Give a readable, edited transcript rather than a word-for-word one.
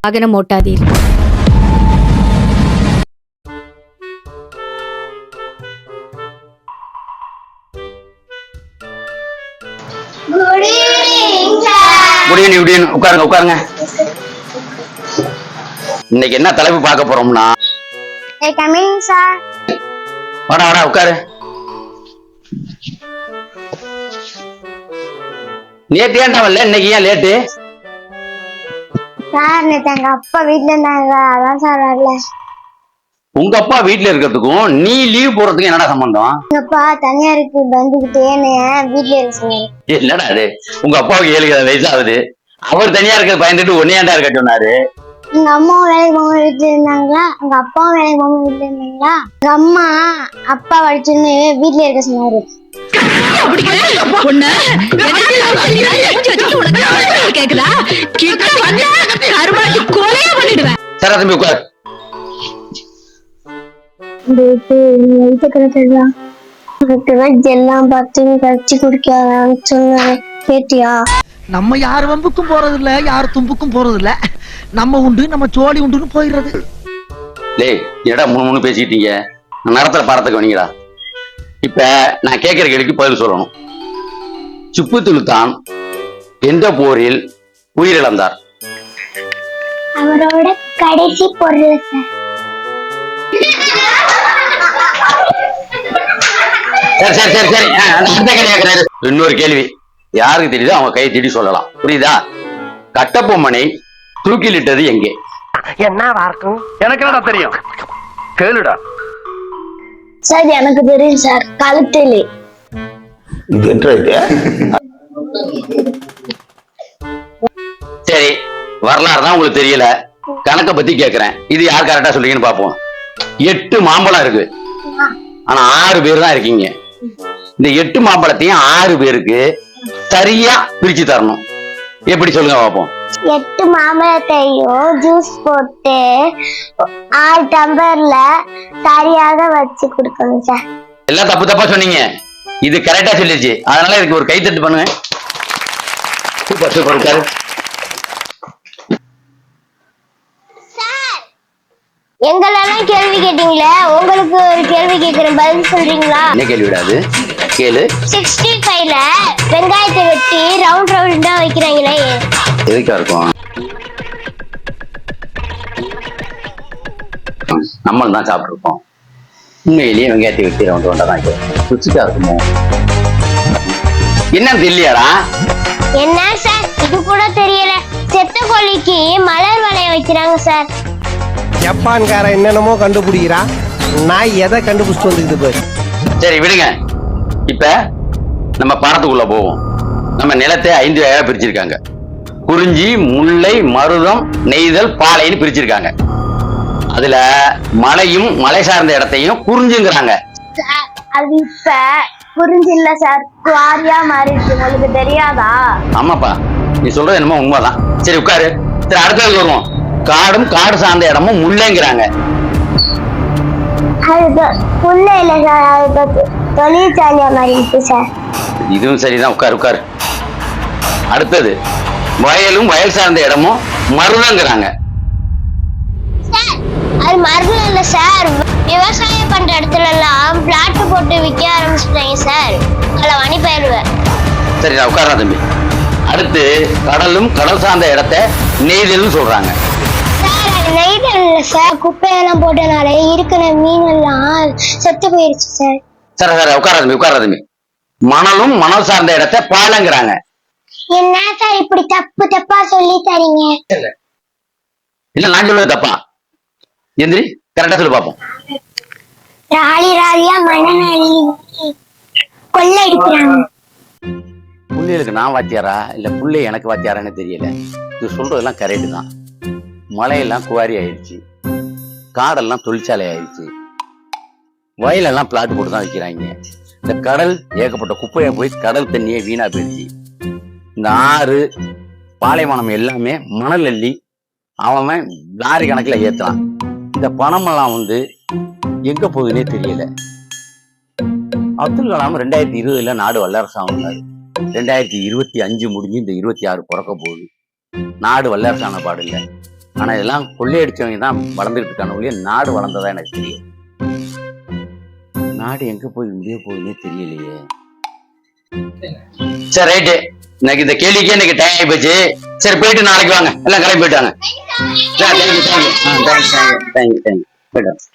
வாகனம் ஓட்டாதீர். உட்காருங்க உட்காருங்க. இன்னைக்கு என்ன தலைப்பு பார்க்க போறோம்னா, வாடா வாடா உட்காரு. நேத்து ஏன்டா வரல, இன்னைக்கு ஏன் லேட்டு? சார் நேத்து எங்க அப்பா வீட்டுல இருந்தாங்க, அதான் சார் வரல. உங்க அப்பா வீட்டுல இருக்கிறதுக்கும் நீ லீவ் போறதுக்கும் என்னடா சம்பந்தம்? எங்க அப்பா தனியாருக்கு வந்துகிட்டேன்னு வீட்டுல இருக்கு. என்னடா அது, உங்க அப்பாவுக்கு 7 வயசு ஆகுது, அவர் தனியா இருக்க பயந்துட்டு ஒன்னையாண்டா இருக்க சொன்னாரு. எங்க அம்மாவும் வேலைக்கு போக வீட்டுல இருந்தாங்களா, எங்க அப்பாவும் வேலைக்கு போக வீட்டுல இருந்தாங்களா. எங்க அம்மா அப்பா படிச்சுன்னு வீட்டுல இருக்க சொன்னாரு. சரி தம்பி உட்காரு. எல்லாம் பார்த்து கடிச்சு குடிக்க சொன்னாரு, கேட்டியா? நம்ம யார் வம்புக்கும் போறது இல்ல, யார் தும்புக்கும் போறது இல்ல. நம்ம உண்டு, நம்ம சோழி உண்டுன்னு போயிடுறது. டேய் என்னடா முன்னு பேசிட்டீங்க, நேரத்துல பாடத்துக்கு வந்தீங்கடா. இப்ப நான் கேட்கிற கேள்விக்கு பதில் சொல்லணும். சுப்பு சுல்தான் எந்த போரில் உயிரிழந்தார்? அவரோட கடைசி பொருள் சார். சரி சரி சரி சரி. இன்னொரு கேள்வி, யாருக்கு தெரியுதோ அவங்க கையை திடி சொல்லலாம், புரியுதா? கட்டபொம்மனை தூக்கிலிட்டது எங்கே? என்ன வார்க்கும் எனக்கு என்னடா தெரியும், கேளுடா. சார் எனக்கு தெரியும் சார், கழுத்திலே. சரி, வரலாறு தான் உங்களுக்கு தெரியல, கணக்க பத்தி கேக்குறேன். இது யார் கரெக்டா சொல்றீங்கன்னு பாப்போம். 8 மாம்பழம் இருக்கு, ஆனா 6 பேர் தான் இருக்கீங்க. இந்த 8 மாம்பழத்தையும் 6 பேருக்கு சரியா பிரிச்சு தரணும். எப்படி சொல்லுங்க பாப்போம். 8 மாம்பழத்தையும் ஜூஸ் போட்டு 6 டம்ளர்ல சரியாக வச்சு கொடுக்கணும் சார். எல்லாம் தப்பு தப்பா சொன்னீங்க, இது கரெக்டா சொல்லிருச்சு. அதனால இதுக்கு ஒரு கைத்தட்டு பண்ணுங்க. சூப்பர் சூப்பர் உட்காரு. எங்களெல்லாம் கேள்வி கேட்டீங்களே, உங்களுக்கு ஒரு கேள்வி கேட்கிறேன், பதில் சொல்றீங்களா? என்ன கேள்வி விடாது, கேளு. 65ல வெங்காயத்தை வெட்டி ரவுண்ட் ரவுண்டா வைக்கிறாங்களே, எதுக்கா இருக்கும்? நம்மளும் தான் சாப்பிட்டுருக்கோம். உண்மையிலேயே வெங்காயத்தை வெட்டி ரவுண்ட் ரவுண்டா தான் ருச்சிக்கா இருக்குமோ என்னன்னு தெரியலையாடா? என்ன சார் இது கூட தெரியல? செத்த கோழிக்கு மலர் வளைய வைக்கிறாங்க சார். ஜப்பான்கார என்னென்னமோ கண்டுபிடிக்கிறான், நான் எதை கண்டுபிடிச்சிட்டு வந்துக்குது போய். சரி விடுங்க, இப்ப நம்ம பாடத்துக்குள்ள போவோம். நம்ம நிலத்தை 5 வகையா பிரிச்சிருக்காங்க. குறிஞ்சி, முல்லை, மருதம், நெய்தல், பாலைன்னு பிரிச்சிருக்காங்க. அதுல மலையும் மலை சார்ந்த இடத்தையும் குறிஞ்சுங்கிறாங்க. அது இப்ப குறிஞ்சி இல்ல சார், குவாரியா மாறிடுச்சு, உங்களுக்கு தெரியாதா? ஆமாப்பா, நீ சொல்றது என்னமோ உண்மைதான். சரி உட்காரு. சரி அடுத்தது வருவோம். காடும் காடு சார்ந்த இடமும் முல்லைங்கிறாங்க. அது முல்லை இல்ல சார், அது தொழிற்சாலையா மாறிடுச்சு சார். இதுவும் சரிதான், உட்காரு உட்காரு. அடுத்தது வயலும் வயல் சார்ந்த இடமும் மருதங்கிறாங்க. சார் அது மருதம் இல்ல சார், விவசாயம் பண்ற இடத்துல எல்லாம் பிளாட் போட்டு விற்க ஆரம்பிச்சுட்டாங்க சார், களவாணி பயிர்வேன். சரி நான் உட்காரா தம்பி. அடுத்து கடலும் கடல் சார்ந்த இடத்த நெய்தல்னு சொல்றாங்க. சார் அது நெய்தல் இல்ல சார், குப்பையெல்லாம் போட்டனால இருக்கிற மீன் எல்லாம் செத்து போயிருச்சு சார். சரி சரி உட்காரா தம்பி உட்காரா தம்பி. மணலும் மணல் சார்ந்த இடத்த பாலங்கிறாங்க. என்ன சார் இப்படி தப்பு தப்பா சொல்லி தரீங்க? இல்ல நான் சொல்றது தப்பா? எந்திரி, கரெக்டா சொல்லி பாப்போம். ராலி ராலியா மணநெல்லி கொள்ளையடிக்கிறாங்க. புள்ளைகளுக்கு நான் வாத்தியாரா இல்ல புள்ளை எனக்கு வாத்தியாரான்னு தெரியல. இது சொல்றதெல்லாம் கரெக்டு தான். மலையெல்லாம் குவாரி ஆயிடுச்சு, காடெல்லாம் தொழிற்சாலை ஆயிடுச்சு, வயலெல்லாம் பிளாட் போட்டு தான் வைக்கிறாங்க. இந்த கடல் ஏகப்பட்ட குப்பையை போய் கடல் தண்ணியே வீணா போயிடுச்சு. இந்த ஆறு பாலைவனம் எல்லாமே மணல் அள்ளி அவன் லாரி கணக்குல ஏத்துறான். இந்த பணமெல்லாம் எங்க போகுதுன்னே தெரியல. அப்துல் கலாம் 2020 நாடு வல்லரசு ஆனாரு. 2025 முடிஞ்சு இந்த 26 பிறக்க போகுது. நாடு வல்லரசான பாடு இல்லை. ஆனா இதெல்லாம் கொள்ளையடிச்சவங்க தான் வளர்ந்துட்டு இருக்கான ஒழிய நாடு வளர்ந்ததா எனக்கு தெரியும். நாடு எங்க போய் முடிய போகுதுன்னே தெரியலையே. சரி ரைட்டு, எனக்கு இந்த கேள்விக்கே எனக்கு டைம் ஆகி போச்சு. சரி போயிட்டு நாளைக்கு வாங்க, எல்லாம் கிளம்பி போயிட்டாங்க. தேங்க்யூ போயிட்டு